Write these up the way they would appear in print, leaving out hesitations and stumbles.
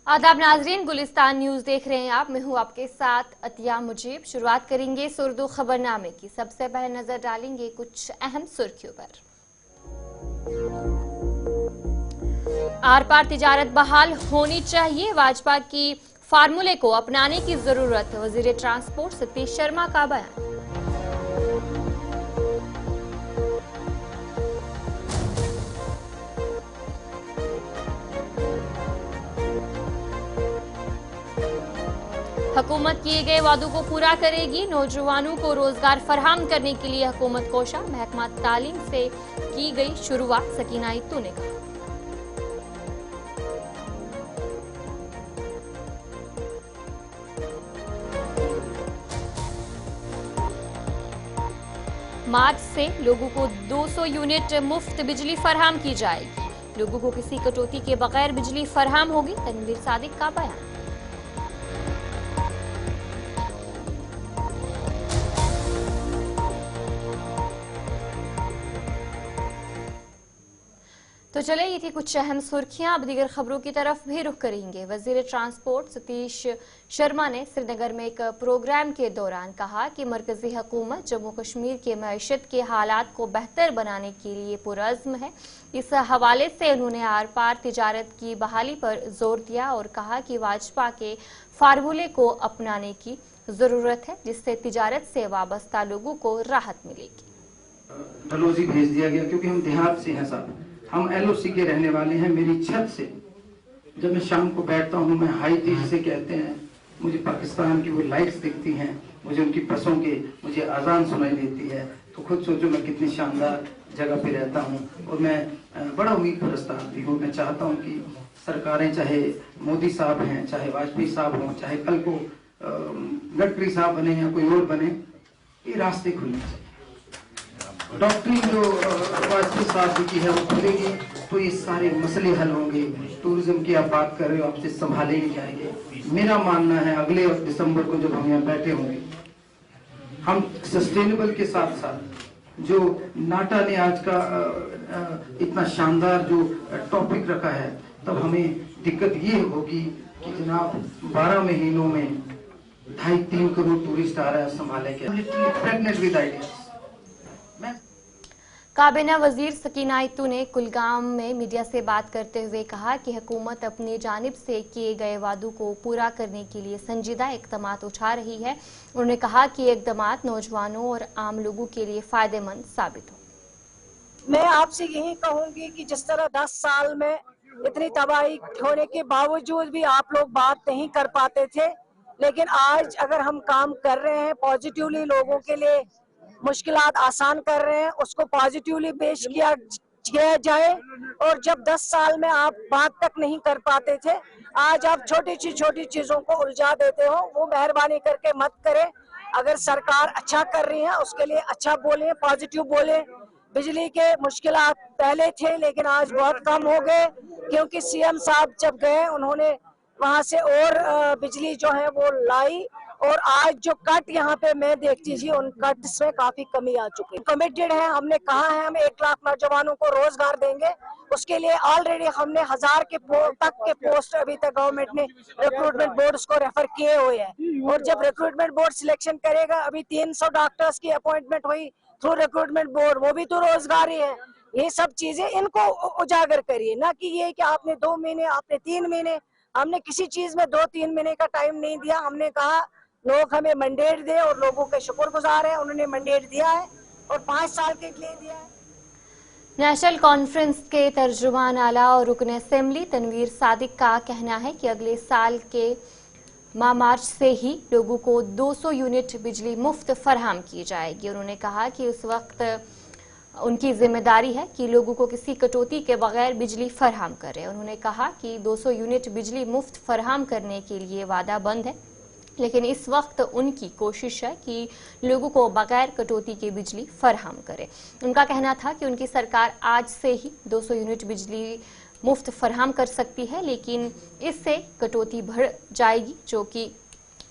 आदाब नाजरीन, गुलिस्तान न्यूज देख रहे हैं आप। मैं हूं आपके साथ अतिया मुजीब। शुरुआत करेंगे इस उर्दू खबरनामे की। सबसे पहले नजर डालेंगे कुछ अहम सुर्खियों पर। आर पार तिजारत बहाल होनी चाहिए, भाजपा की फार्मूले को अपनाने की जरूरत। वजीर ट्रांसपोर्ट सतीश शर्मा का बयान। हुकूमत किए गए वादों को पूरा करेगी। नौजवानों को रोजगार फराहम करने के लिए हुकूमत कोशा। महकमा तालीम से की गई शुरुआत, सकीना इत्तू ने कहा। मार्च से लोगों को 200 यूनिट मुफ्त बिजली फराहम की जाएगी। लोगों को किसी कटौती के बगैर बिजली फराहम होगी, तनवीर सादिक का बयान। तो चले, ये थी कुछ अहम सुर्खियां। अब दीगर खबरों की तरफ भी रुख करेंगे। वजीर ट्रांसपोर्ट सतीश शर्मा ने श्रीनगर में एक प्रोग्राम के दौरान कहा कि मरकजी हुकूमत जम्मू कश्मीर के मईशत के हालात को बेहतर बनाने के लिए पुरअज़्म है। इस हवाले से उन्होंने आर पार तिजारत की बहाली पर जोर दिया और कहा कि भाजपा के फार्मूले को अपनाने की जरूरत है, जिससे तिजारत से वाबस्ता लोगों को राहत मिलेगी। डलहौजी भेज दिया गया क्योंकि हम देहात से हैं साहब, हम एलओसी के रहने वाले हैं। मेरी छत से जब मैं शाम को बैठता हूँ, मैं हाई टी जिसे कहते हैं, मुझे पाकिस्तान की वो लाइट्स दिखती हैं, मुझे उनकी बसों के मुझे अजान सुनाई देती है, तो खुद सोचो मैं कितनी शानदार जगह पे रहता हूँ। और मैं बड़ा उम्मीद परस्त आदमी हूँ। मैं चाहता हूँ कि सरकारें, चाहे मोदी साहब हैं, चाहे वाजपेयी साहब हों, चाहे कल को गडकरी साहब बने या कोई और बने, ये रास्ते खुलने चाहिए। डॉक्टरी जो वाजपेयी साहब की है वो खुलेगी तो ये सारे मसले हल होंगे। टूरिज्म की आप बात कर रहे हो, आपसे संभाले नहीं जाएंगे। मेरा मानना है अगले दिसंबर को जब हम यहाँ बैठे होंगे, हम सस्टेनेबल के साथ साथ जो नाटा ने आज का इतना शानदार जो टॉपिक रखा है, तब हमें दिक्कत ये होगी कि जनाब 12 महीनों में 2.5-3 करोड़ टूरिस्ट आ रहा है, संभाले क्या। Pregnant with ideas. काबीना वजीर सकीना इत्तू ने कुलगाम में मीडिया से बात करते हुए कहा कि हुकूमत अपनी जानिब से किए गए वादों को पूरा करने के लिए संजीदा इक़दामात उठा रही है। उन्होंने कहा कि ये इक़दामात नौजवानों और आम लोगों के लिए फायदेमंद साबित हो। मैं आपसे यही कहूंगी कि जिस तरह 10 साल में इतनी तबाही होने के बावजूद भी आप लोग बात नहीं कर पाते थे, लेकिन आज अगर हम काम कर रहे हैं पॉजिटिवली, लोगों के लिए मुश्किलात आसान कर रहे हैं, उसको पॉजिटिवली पेश किया जाए। और जब 10 साल में आप बात तक नहीं कर पाते थे, आज आप छोटी चीजों को उलझा देते हो। वो मेहरबानी करके मत करें। अगर सरकार अच्छा कर रही है उसके लिए अच्छा बोले, पॉजिटिव बोले। बिजली के मुश्किलात पहले थे लेकिन आज बहुत कम हो गए, क्योंकि सीएम साहब जब गए उन्होंने वहां से और बिजली जो है वो लाई। और आज जो कट यहाँ पे मैं देखती थी, उन कट्स में काफी कमी आ चुकी है। कमिटेड है, हमने कहा है हम 1 लाख नौजवानों को रोजगार देंगे। उसके लिए ऑलरेडी हमने 1000 तक के पोस्ट अभी तक गवर्नमेंट ने रिक्रूटमेंट बोर्ड को रेफर किए हुए हैं। और जब रिक्रूटमेंट बोर्ड सिलेक्शन करेगा, अभी 300 डॉक्टर्स की अपॉइंटमेंट हुई थ्रू रिक्रूटमेंट बोर्ड, वो भी तो रोजगार ही है। ये सब चीजें इनको उजागर करिए, ना कि ये कि आपने 2 महीने, आपने 3 महीने। हमने किसी चीज में 2-3 महीने का टाइम नहीं दिया। हमने कहा लोग हमें मैंडेट दे और लोगों के शुक्रगुजार हैं, उन्होंने मैंडेट दिया है और 5 साल के लिए दिया है। नेशनल कॉन्फ्रेंस के तर्जुमान आला और रुकन असेंबली तनवीर सादिक का कहना है कि अगले साल के माह मार्च से ही लोगों को 200 यूनिट बिजली मुफ्त फराहम की जाएगी। उन्होंने कहा कि उस वक्त उनकी जिम्मेदारी है कि लोगों को किसी कटौती के बगैर बिजली फराहम करें। उन्होंने कहा कि 200 यूनिट बिजली मुफ्त फराहम करने के लिए वादा बंद है, लेकिन इस वक्त उनकी कोशिश है कि लोगों को बगैर कटौती की बिजली फराहम करे। उनका कहना था कि उनकी सरकार आज से ही 200 यूनिट बिजली मुफ्त फराहम कर सकती है, लेकिन इससे कटौती बढ़ जाएगी, जो कि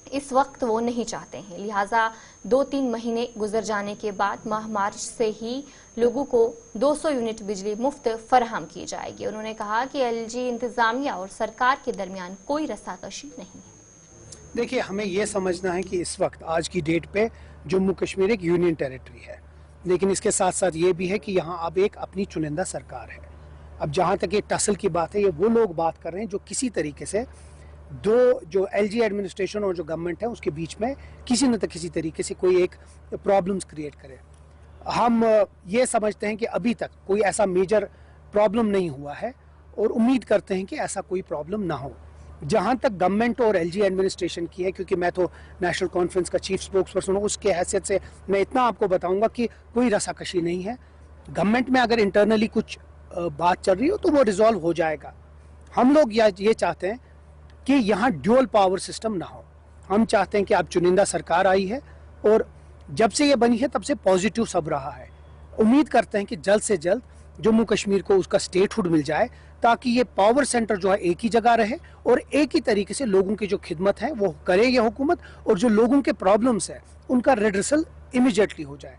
इस वक्त वो नहीं चाहते हैं। लिहाजा 2-3 महीने गुजर जाने के बाद माह मार्च से ही लोगों को 200 यूनिट बिजली मुफ्त फराहम की जाएगी। उन्होंने कहा कि एलजी इंतजामिया और सरकार के दरमियान कोई रस्साकशी नहीं है। देखिए, हमें यह समझना है कि इस वक्त आज की डेट पे जम्मू कश्मीर एक यूनियन टेरिटरी है, लेकिन इसके साथ साथ ये भी है कि यहाँ अब एक अपनी चुनिंदा सरकार है। अब जहाँ तक ये टसल की बात है, ये वो लोग बात कर रहे हैं जो किसी तरीके से जो एलजी एडमिनिस्ट्रेशन और जो गवर्नमेंट है उसके बीच में किसी न किसी तरीके से कोई एक प्रॉब्लम्स क्रिएट करे। हम ये समझते हैं कि अभी तक कोई ऐसा मेजर प्रॉब्लम नहीं हुआ है और उम्मीद करते हैं कि ऐसा कोई प्रॉब्लम ना हो। जहाँ तक गवर्नमेंट और एलजी एडमिनिस्ट्रेशन की है, क्योंकि मैं तो नेशनल कॉन्फ्रेंस का चीफ स्पोक्स पर्सन हूँ, उसके हैसियत से मैं इतना आपको बताऊंगा कि कोई रस्साकशी नहीं है। गवर्नमेंट में अगर इंटरनली कुछ बात चल रही हो तो वो रिजॉल्व हो जाएगा। हम लोग ये चाहते हैं कि यहाँ ड्यूअल पावर सिस्टम ना हो। हम चाहते हैं कि अब चुनिंदा सरकार आई है और जब से ये बनी है तब से पॉजिटिव सब रहा है। उम्मीद करते हैं कि जल्द से जल्द जम्मू कश्मीर को उसका स्टेटहुड मिल जाए, ताकि ये पावर सेंटर जो है एक ही जगह रहे और एक ही तरीके से लोगों की जो खिदमत है वो करे ये हुकूमत, और जो लोगों के प्रॉब्लम्स है उनका रिड्रेसल इमीडिएटली हो जाए।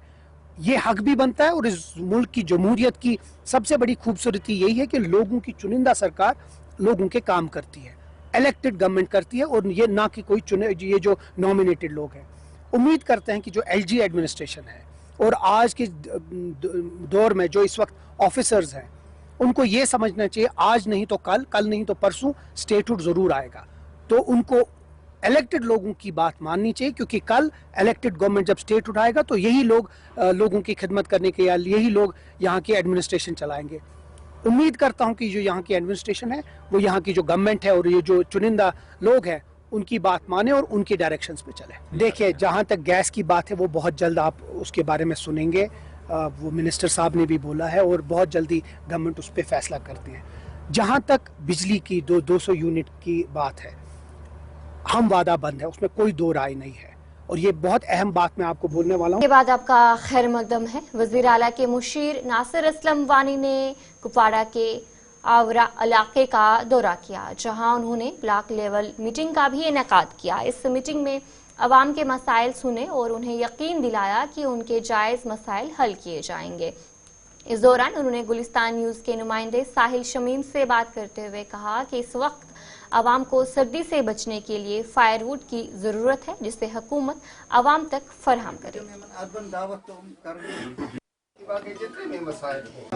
ये हक भी बनता है और इस मुल्क की जमहूरियत की सबसे बड़ी खूबसूरती यही है कि लोगों की चुनिंदा सरकार लोगों के काम करती है, इलेक्टेड गवर्नमेंट करती है, और ये ना कि कोई ये जो नॉमिनेटेड लोग हैं। उम्मीद करते हैं कि जो एलजी एडमिनिस्ट्रेशन है और आज के दौर में जो इस वक्त ऑफिसर्स हैं, उनको ये समझना चाहिए आज नहीं तो कल, कल नहीं तो परसों स्टेटहुड जरूर आएगा। तो उनको इलेक्टेड लोगों की बात माननी चाहिए, क्योंकि कल इलेक्टेड गवर्नमेंट जब स्टेटहुड आएगा तो यही लोग लोगों की खिदमत करने के, या यही लोग यहाँ की एडमिनिस्ट्रेशन चलाएंगे। उम्मीद करता हूँ कि जो यहाँ की एडमिनिस्ट्रेशन है वो यहाँ की जो गवर्नमेंट है और ये जो चुनिंदा लोग हैं उनकी बात माने और उनकी डायरेक्शंस पे चले। देखिए, जहाँ तक गैस की बात है वो बहुत जल्द आप उसके बारे में सुनेंगे। वो मिनिस्टर साहब ने भी बोला है और बहुत जल्दी गवर्नमेंट उस पर फैसला करती है। जहाँ तक बिजली की 200 यूनिट की बात है, हम वादा बंद है, उसमें कोई दो राय नहीं है। और ये बहुत अहम बात मैं आपको बोलने वाला हूँ। के बाद आपका खैर मकदम है। वजीर आला के मुशीर नासिर असलम वानी ने कुपवाड़ा के आवरा इलाके का दौरा किया, जहां उन्होंने ब्लॉक लेवल मीटिंग का भी इनेकाद किया। इस मीटिंग में अवाम के मसाइल सुने और उन्हें यकीन दिलाया कि उनके जायज मसाइल हल किए जाएंगे। इस दौरान उन्होंने गुलिस्तान न्यूज के नुमाइंदे साहिल शमीम से बात करते हुए कहा कि इस वक्त अवाम को सर्दी से बचने के लिए फायरवुड की जरूरत है, जिसे हुकूमत अवाम तक फराहम करे।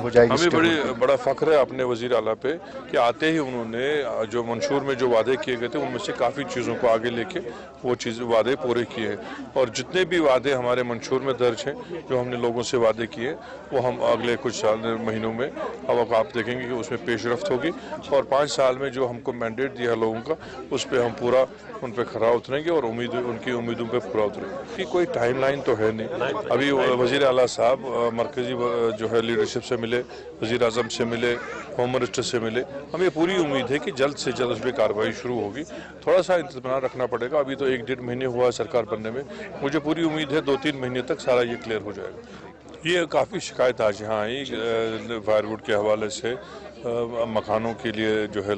हमें बड़ा फख्र है अपने वजीर आला पे कि आते ही उन्होंने जो मंशूर में जो वादे किए गए थे उनमें से काफ़ी चीज़ों को आगे लेके वो वादे पूरे किए हैं। और जितने भी वादे हमारे मंशूर में दर्ज हैं, जो हमने लोगों से वादे किए, वो हम अगले कुछ महीनों में अब आप देखेंगे कि उसमें पेशरफ्त होगी। और 5 साल में जो हमको मैंडेट दिया लोगों का, उस पर हम पूरा उन पर खरा उतरेंगे और उनकी उम्मीदों पर पूरा उतरेंगे। कि कोई टाइमलाइन तो है नहीं। अभी वजीर आला साहब मरकजी जो है लीडरशिप से मिले, वजीर आजम से मिले, होम मिनिस्टर से मिले। हमें पूरी उम्मीद है कि जल्द से जल्द उस पर कार्रवाई शुरू होगी। थोड़ा सा इंतज़ाम रखना पड़ेगा, अभी तो 1-1.5 महीने हुआ है सरकार बनने में। मुझे पूरी उम्मीद है 2-3 महीने तक सारा ये क्लियर हो जाएगा। ये काफ़ी शिकायत आज यहाँ आई फायरवुड के हवाले से, मकानों के लिए जो है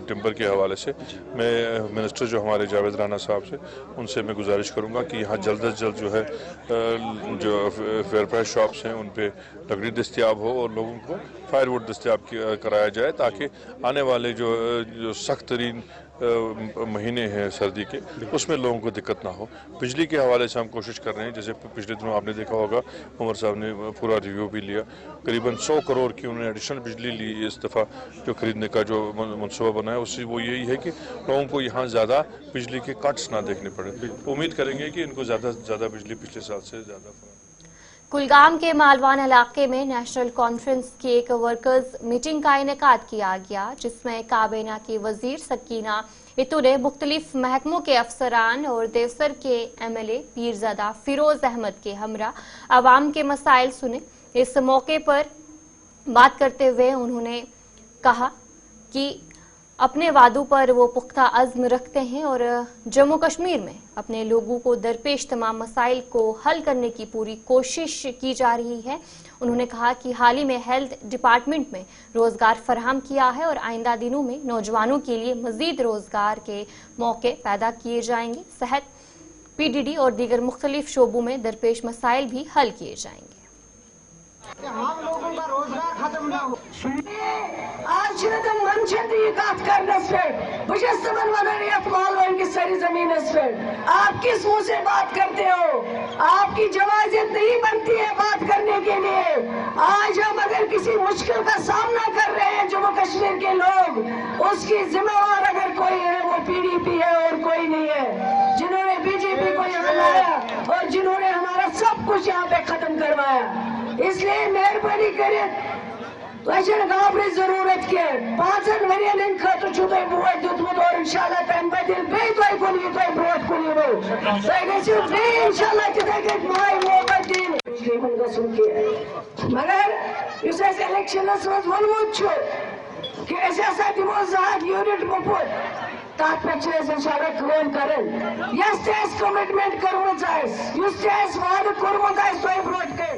टिम्बर के हवाले से। मैं मिनिस्टर जो हमारे जावेद राना साहब से, उनसे मैं गुजारिश करूंगा कि यहाँ जल्द से जल्द जो है जो फेयर प्राइस शॉप्स हैं उन पे लकड़ी दस्तियाब हो और लोगों को फायरवुड दस्तियाब कराया जाए, ताकि आने वाले जो सख्त तरीन महीने हैं सर्दी के, उसमें लोगों को दिक्कत ना हो। बिजली के हवाले से हम कोशिश कर रहे हैं, जैसे पिछले दिनों आपने देखा होगा उमर साहब ने पूरा रिव्यू भी लिया। करीबन 100 करोड़ की उन्होंने एडिशनल बिजली ली इस दफ़ा जो खरीदने का जो मनसूबा बना है, उससे वो यही है कि लोगों को यहाँ ज़्यादा बिजली के कट्स ना देखने पड़े। उम्मीद करेंगे कि इनको ज़्यादा से ज़्यादा बिजली पिछले साल से ज़्यादा। कुलगाम के मालवान इलाके में नेशनल कॉन्फ्रेंस की एक वर्कर्स मीटिंग का इनेकाद किया गया, जिसमें काबीना की वजीर सकीना इतू ने मुख्तलिफ महकमों के अफसरान और देवसर के MLA पीरजादा फिरोज अहमद के हमरा अवाम के मसाइल सुने। इस मौके पर बात करते हुए उन्होंने कहा कि अपने वादों पर वो पुख्ता अज़्म रखते हैं और जम्मू कश्मीर में अपने लोगों को दरपेश तमाम मसाइल को हल करने की पूरी कोशिश की जा रही है। उन्होंने कहा कि हाल ही में हेल्थ डिपार्टमेंट में रोजगार फराहम किया है और आइंदा दिनों में नौजवानों के लिए मजीद रोजगार के मौके पैदा किए जाएंगे। सेहत, पीडीडी और दीगर मुख्तलिफ शोबों में दरपेश मसाइल भी हल किए जाएंगे। हम लोगों का रोजगार खत्म ना हो। आज तुम मनशंदी कत करनस पे बस तमन वन मालवन की सारी जमीन पे आप किस मुंह से बात करते हो? आपकी जवाजियत नहीं बनती है बात करने के लिए। आज हम अगर किसी मुश्किल का सामना कर रहे हैं जम्मू कश्मीर के लोग, उसकी जिम्मेवार अगर कोई है वो पीडीपी है और कोई नहीं है, जिन्होंने बीजेपी को यहाँ लाया और जिन्होंने हमारा सब कुछ यहाँ पे खत्म करवाया। इसलिए मेहरबानी करें गाबरी जरूरत के 5 वरियन खत वोट दुतमुत और इंशाल्लाह तम बदल कुन ब्रोट कुन इंशाल्लाह तिथे माय मोहब्बत दिन मगर इलेक्शन वोनमुत कि दिमो 2 यूनिट मुफ्त तथ पे इंशाल्लाह कम कर कमिटमेंट कर्मुत वाद कोर्मुत ब्रोट कर।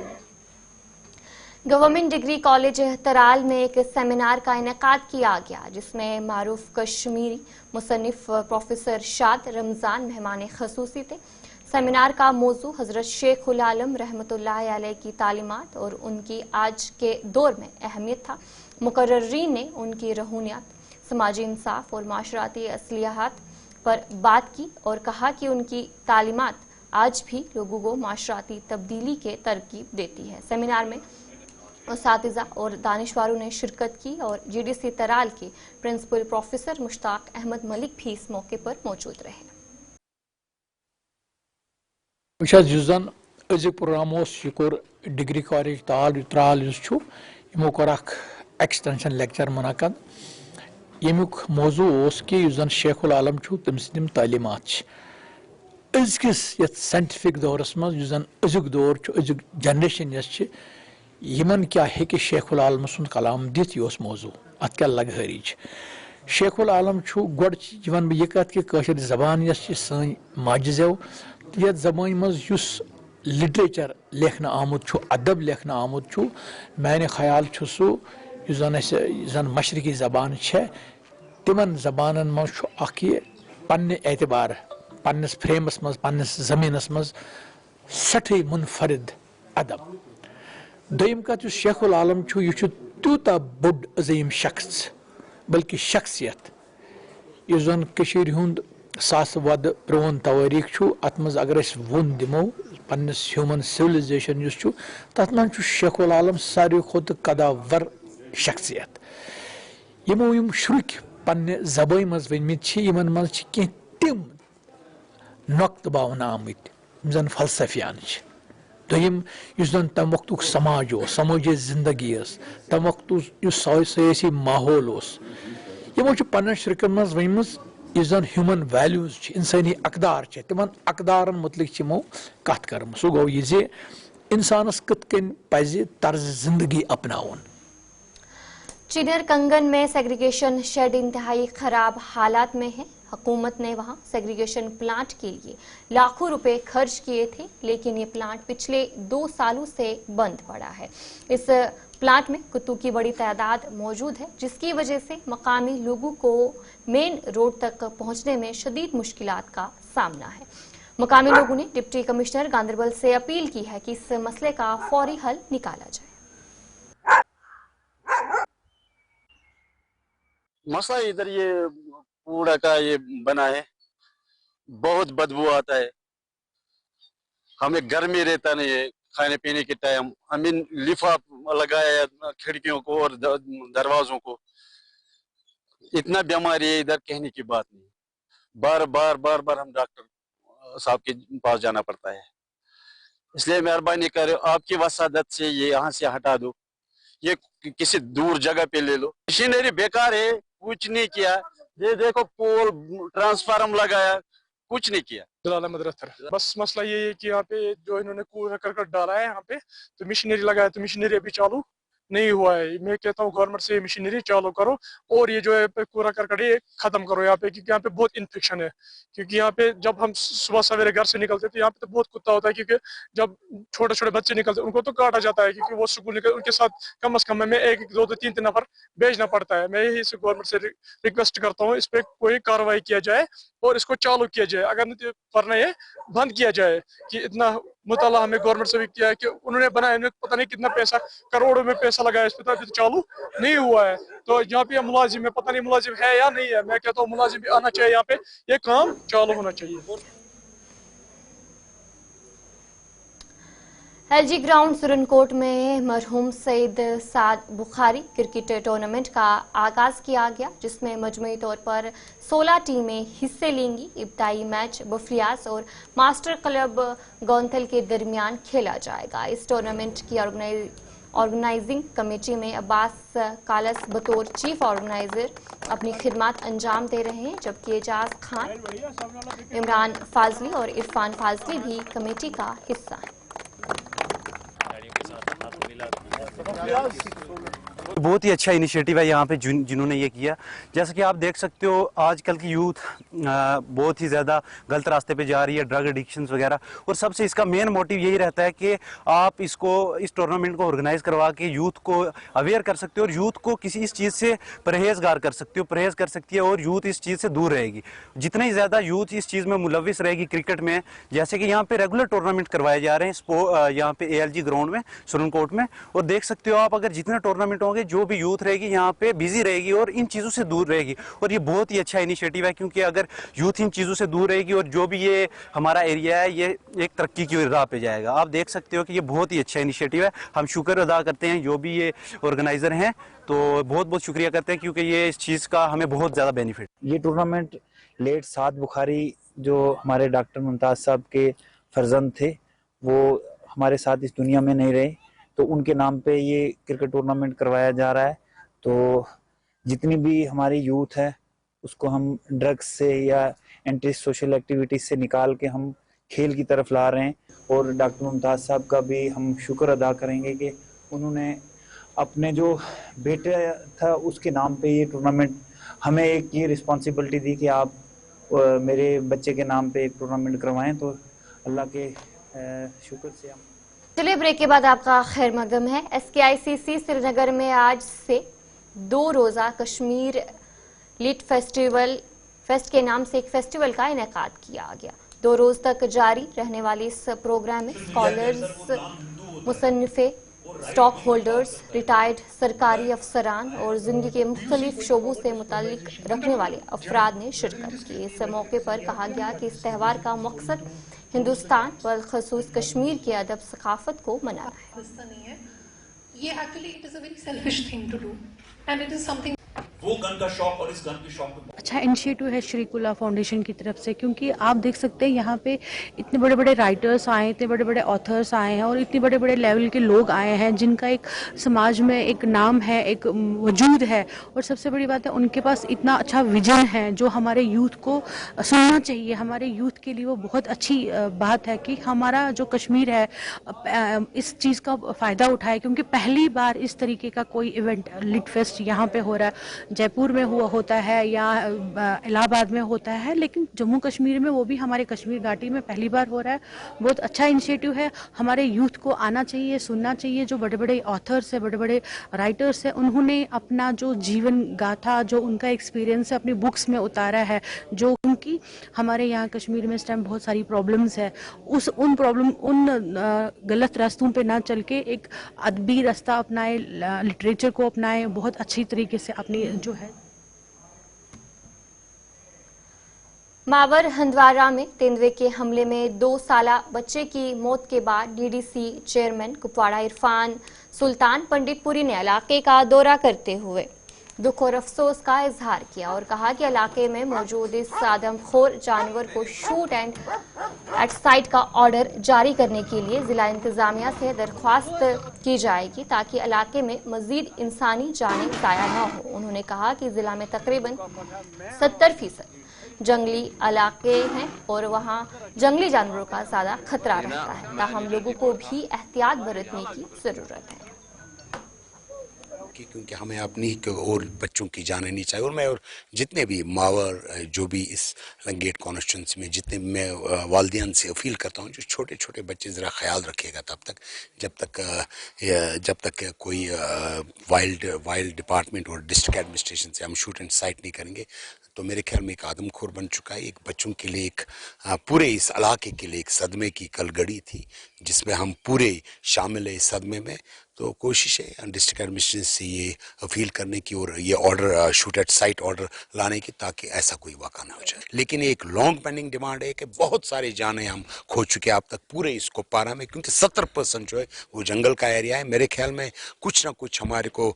गवर्नमेंट डिग्री कॉलेज तराल में एक सेमिनार का इनेकाद किया गया जिसमें मारूफ कश्मीरी मुसन्निफ प्रोफेसर शाद रमज़ान मेहमान खसूसी थे। सेमिनार का मौजू हज़रत शेखुल आलम रहमतुल्लाह अलैह की तालीमात और उनकी आज के दौर में अहमियत था। मुकर्ररीन ने उनकी रूहानियत, समाजी इंसाफ और माशराती असलियात पर बात की और कहा कि उनकी तालीमात आज भी लोगों को माशराती तब्दीली के तरकीब देती है। सेमिनार में उस्तादिज़ा और दानिशवारों ने शिरकत की और जीडीसी तराल के प्रिंसिपल प्रोफेसर मुश्ताक अहमद मलिक भी इस मौके पर मौजूद रहे। प्रोग्राम डिग्री कॉलेज तराल यमो कोर एक्सटेंशन लेक्चर मुनक़द। यमुक मौजू कि शेखुल आलम तम सम तालीमात अजकिस साइंटिफिक दौरस मज अजुक दौर अजुक जनरेशन यमन क्या है कि शेखुल आलम सुन कलाम दित यह मौजू अत क्या लगहरी शेखुल आलम गोड वन बह कत कि कशर जबान सन माजिजो ये जबान मज लिटरेचर लेखन आमुत अदब लेखन आमुत माने ख्याल सह जन मशरकी जबान तिमन जबान मज पन्ने एतबार पन्नस फ्रेमस मज पन्नस जमीनस मज सठी मुनफरिद अदब। दोम कत शेखुल आलम यह तूता बोड अजीम शख्स बल्कि शख्सियत इस जन हुंद सास वद प्रोन तवारीख अत मज अगर वोन दिमो पन्नस ह्यूमन सिविलाइजेशन तथ मज शेखुल आलम सारे खुद कदावर शख्सियत। यमो यम शुरुक पन्ने जबान मज वनमित यमन मज कह तिम नुक्त बावन आमुत जन फलसफियान दोम तम वक्त समाज समाजी जिंदगी तम वक्त सयासी माहौल यमो पन्न शिरकन मज वन जन ह्यूमन वैल्यूज इंसानी अकदार तिमन अकदारन मुतलिक यमो कत कर सह गो ये इंसानस कत कन पज तर्ज जिंदगी अपनाउन। चिनर कंगन में सेग्रीगेशन शेड इंतहाई खराब हालात में है। हुकूमत ने वहां सेग्रीगेशन प्लांट के लिए लाखों रुपए खर्च किए थे, लेकिन ये प्लांट पिछले 2 सालों से बंद पड़ा है। इस प्लांट में कुत्तों की बड़ी तादाद मौजूद है, जिसकी वजह से मकामी लोगों को मेन रोड तक पहुंचने में शदीद मुश्किलात का सामना है। मकामी लोगों ने डिप्टी कमिश्नर गांधरबल से अपील की है कि इस मसले का फौरी हल निकाला जाए। मसला इधर ये कूड़ा का ये बना है, बहुत बदबू आता है, हमें घर में रहता नहीं है। खाने पीने के टाइम हमें लिफाफ लगाया खिड़कियों को और दरवाजों को, इतना बीमारी है इधर कहने की बात नहीं। बार बार हम डॉक्टर साहब के पास जाना पड़ता है। इसलिए मेहरबानी करें आपकी वसादत से ये यहाँ से हटा दो, ये किसी दूर जगह पे ले लो। मशीनरी बेकार है, कुछ नहीं किया। ये देखो पोल ट्रांसफार्म लगाया, कुछ नहीं किया। बस मसला ये है कि यहाँ पे जो इन्होंने कूड़ा करकट डाला है यहाँ पे, तो मशीनरी लगाया तो मशीनरी अभी चालू नहीं हुआ है। मैं कहता हूँ गवर्नमेंट से मशीनरी चालू करो और ये जो है कूड़ा करकट ये खत्म करो यहाँ पे, क्योंकि यहाँ पे बहुत इन्फेक्शन है। क्योंकि यहाँ पे जब हम सुबह सवेरे घर से निकलते तो यहाँ पे तो बहुत कुत्ता होता है, क्योंकि जब छोटे छोटे बच्चे निकलते उनको तो काटा जाता है, क्योंकि वो स्कूल निकल उनके साथ कम से कम हमें 1, 2, 3 नफर भेजना पड़ता है। मैं यही गवर्नमेंट से रिक्वेस्ट करता हूँ इस पे कोई कार्रवाई किया जाए और इसको चालू किया जाए। अगर नहीं करना है बंद किया जाए, कि इतना मुताला हमें गवर्नमेंट से भी किया है कि उन्होंने बनाया, पता नहीं कितना पैसा, करोड़ों में पैसा लगाया इस पे, अभी तो चालू नहीं हुआ है। तो यहाँ पे मुलाजिम है, पता नहीं मुलाजिम है या नहीं है। मैं कहता हूँ मुलाजिम भी आना चाहिए, यहाँ पे ये काम चालू होना चाहिए। एलजी ग्राउंड सुरनकोट में मरहूम सईद साद बुखारी क्रिकेट टूर्नामेंट का आगाज किया गया, जिसमें मजमूई तौर पर 16 टीमें हिस्से लेंगी। इब्तदाई मैच बफरियाज और मास्टर क्लब गौंथल के दरमियान खेला जाएगा। इस टूर्नामेंट की ऑर्गेनाइजिंग कमेटी में अब्बास कालस बतौर चीफ ऑर्गेनाइजर अपनी खिदमत अंजाम दे रहे हैं, जबकि एजाज खान, इमरान फाजली और इरफान फाजली भी कमेटी का हिस्सा हैं। बहुत ही अच्छा इनिशिएटिव है यहाँ पे जिन्होंने ये किया। जैसा कि आप देख सकते हो आजकल की यूथ बहुत ही ज़्यादा गलत रास्ते पे जा रही है, ड्रग एडिक्शंस वगैरह, और सबसे इसका मेन मोटिव यही रहता है कि आप इस टूर्नामेंट को ऑर्गेनाइज करवा के यूथ को अवेयर कर सकते हो और यूथ को किसी इस चीज़ से परहेजगार कर सकते हो, परहेज कर सकती है और यूथ इस चीज़ से दूर रहेगी। जितना ही ज़्यादा यूथ इस चीज़ में मुलविस रहेगी क्रिकेट में, जैसे कि यहाँ पे रेगुलर टूर्नामेंट करवाए जा रहे हैं यहाँ पे ALG ग्राउंड में सुरनकोट में, और देख सकते हो आप अगर जितने टूर्नामेंट होंगे जो भी यूथ रहेगी यहाँ पे बिजी रहेगी और इन चीज़ों से दूर रहेगी। और ये बहुत ही अच्छा इनिशिएटिव है, क्योंकि अगर यूथ इन चीज़ों से दूर रहेगी और जो भी ये हमारा एरिया है ये एक तरक्की की राह पे जाएगा। आप देख सकते हो कि ये बहुत ही अच्छा इनिशिएटिव है। हम शुक्र अदा करते हैं जो भी ये ऑर्गेनाइजर हैं, तो बहुत बहुत शुक्रिया करते हैं, क्योंकि ये इस चीज़ का हमें बहुत ज़्यादा बेनिफिट। ये टूर्नामेंट लेट साद बुखारी जो हमारे डॉक्टर मुमताज़ साहब के फर्जंद थे, वो हमारे साथ इस दुनिया में नहीं रहे, तो उनके नाम पे ये क्रिकेट टूर्नामेंट करवाया जा रहा है। तो जितनी भी हमारी यूथ है उसको हम ड्रग्स से या एंटी सोशल एक्टिविटीज से निकाल के हम खेल की तरफ ला रहे हैं। और डॉक्टर मुमताज़ साहब का भी हम शुक्र अदा करेंगे कि उन्होंने अपने जो बेटे था उसके नाम पे ये टूर्नामेंट, हमें एक ये रिस्पॉन्सिबिलिटी दी कि आप मेरे बच्चे के नाम पे एक टूर्नामेंट करवाएं। तो अल्लाह के शुक्र से हम चलिए ब्रेक के बाद आपका खैर मकदम है। SKICC श्रीनगर में आज से 2 रोज़ा कश्मीर लिट फेस्ट के नाम से एक फेस्टिवल का इनेकाद किया गया। 2 रोज तक जारी रहने वाले इस प्रोग्राम में स्कॉलर्स, मुसन्निफे, स्टॉक होल्डर्स, रिटायर्ड सरकारी अफसरान और जिंदगी के मुख्तलिफ शोबों से मुताल्लिक रखने वाले अफराद ने शिरकत की। इस मौके पर कहा गया कि इस त्यौहार का मकसद हिंदुस्तान बलखसूस कश्मीर की अदब सकाफत को मनाना है। ये actually it is a very selfish thing to do and it is something. वो गन का शौक और इस गन के शौक में अच्छा इनिशिएटिव है शरीकुल्लाह फाउंडेशन की तरफ से, क्योंकि आप देख सकते हैं यहाँ पे इतने बड़े बड़े राइटर्स आए, इतने बड़े बड़े ऑथर्स आए हैं और इतने बड़े बड़े लेवल के लोग आए हैं जिनका एक समाज में एक नाम है, एक वजूद है। और सबसे बड़ी बात है उनके पास इतना अच्छा विजन है जो हमारे यूथ को सुनना चाहिए। हमारे यूथ के लिए वो बहुत अच्छी बात है कि हमारा जो कश्मीर है इस चीज़ का फ़ायदा उठाए, क्योंकि पहली बार इस तरीके का कोई इवेंट लिट फेस्ट यहाँ पे हो रहा है। जयपुर में होता है या इलाहाबाद में होता है, लेकिन जम्मू कश्मीर में वो भी हमारे कश्मीर घाटी में पहली बार हो रहा है। बहुत अच्छा इनिशिएटिव है। हमारे यूथ को आना चाहिए, सुनना चाहिए। जो बड़े बड़े ऑथर्स है, बड़े बड़े राइटर्स हैं, उन्होंने अपना जो जीवन गाथा, जो उनका एक्सपीरियंस है अपनी बुक्स में उतारा है। जो उनकी हमारे यहाँ कश्मीर में इस टाइम बहुत सारी प्रॉब्लम्स है, उन गलत रास्तों पे ना चल के एक अदबी रास्ता अपनाए, लिटरेचर को अपनाए, बहुत अच्छी तरीके से अपनी जो है। मावर हंदवारा में तेंदुए के हमले में 2 साला बच्चे की मौत के बाद DDC चेयरमैन कुपवाड़ा इरफान सुल्तान पंडितपुरी ने इलाके का दौरा करते हुए दुख और अफसोस का इजहार किया और कहा कि इलाके में मौजूद इस आदमखोर जानवर को शूट एंड एट साइट का ऑर्डर जारी करने के लिए जिला इंतजामिया से दरख्वास्त की जाएगी ताकि इलाके में मजीद इंसानी जानें ज़ाया न हो। उन्होंने कहा कि जिला में तकरीबन 70% जंगली इलाके हैं और वहां जंगली जानवरों का ज़्यादा खतरा रहता है, ताहम लोगों को भी एहतियात बरतने की ज़रूरत है। की, क्योंकि हमें अपनी ही और बच्चों की जाने नहीं चाहिए। और जितने भी मावर जो भी इस लंगेट कॉन्स्टिट्यूंसी में जितने मैं वालिदैन से अपील करता हूँ, जो छोटे छोटे बच्चे ज़रा ख्याल रखिएगा तब तक, जब तक कोई वाइल्ड डिपार्टमेंट और डिस्ट्रिक्ट एडमिनिस्ट्रेशन से हम शूट एंड साइट नहीं करेंगे, तो मेरे ख्याल में एक आदमखोर बन चुका है। एक बच्चों के लिए, एक पूरे इस इलाके के लिए एक सदमे की कलगड़ी थी, जिसमें हम पूरे शामिल है इस सदमे में। तो कोशिश है डिस्ट्रिक्ट एडमिनिस्ट्रेशन से ये अपील करने की और ये order shoot at site order लाने की, ताकि ऐसा कोई वाक़ा ना हो जाए। लेकिन एक लॉन्ग पेंडिंग डिमांड है कि बहुत सारे जाने हम खो चुके हैं अब तक पूरे इस कुपवारा में, क्योंकि 70% जो है वो जंगल का एरिया है। मेरे ख्याल में कुछ ना कुछ हमारे को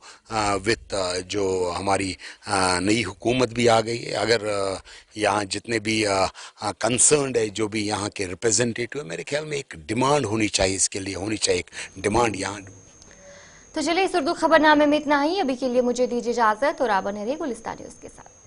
विद जो हमारी नई हुकूमत भी आ गई है, अगर यहाँ जितने भी कंसर्न्ड है, जो भी यहाँ के रिप्रेजेंटेटिव है, मेरे ख्याल में एक डिमांड होनी चाहिए, इसके लिए होनी चाहिए एक डिमांड यहाँ। तो चलिए इस उर्दू खबरनामे में इतना ही। अभी के लिए मुझे दीजिए इजाजत और आप बने रहिए गुलिस्तान न्यूज़ के साथ।